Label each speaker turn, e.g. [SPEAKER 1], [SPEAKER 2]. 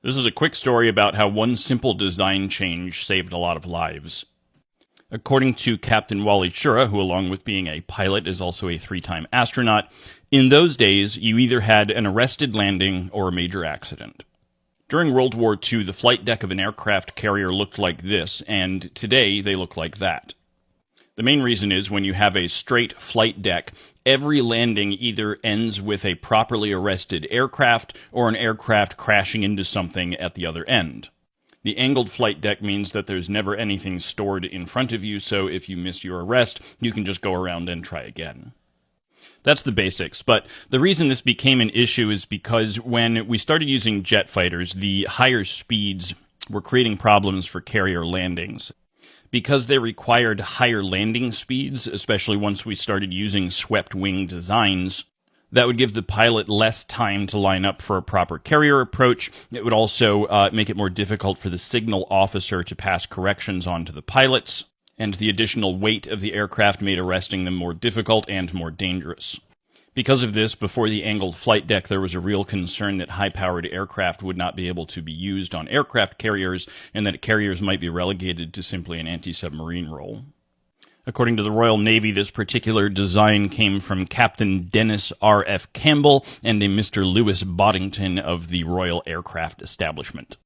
[SPEAKER 1] This is a quick story about how one simple design change saved a lot of lives. According to Captain Wally Schura, who along with being a pilot is also a 3-time astronaut, in those days you either had an arrested landing or a major accident. During World War II, the flight deck of an aircraft carrier looked like this, and today they look like that. The main reason is when you have a straight flight deck, every landing either ends with a properly arrested aircraft or an aircraft crashing into something at the other end. The angled flight deck means that there's never anything stored in front of you, so if you miss your arrest, you can just go around and try again. That's the basics, but the reason this became an issue is because when we started using jet fighters, the higher speeds were creating problems for carrier landings. Because they required higher landing speeds, especially once we started using swept-wing designs, that would give the pilot less time to line up for a proper carrier approach. It would also make it more difficult for the signal officer to pass corrections on to the pilots, and the additional weight of the aircraft made arresting them more difficult and more dangerous. Because of this, before the angled flight deck, there was a real concern that high-powered aircraft would not be able to be used on aircraft carriers, and that carriers might be relegated to simply an anti-submarine role. According to the Royal Navy, this particular design came from Captain Dennis R.F. Campbell and a Mr. Lewis Boddington of the Royal Aircraft Establishment.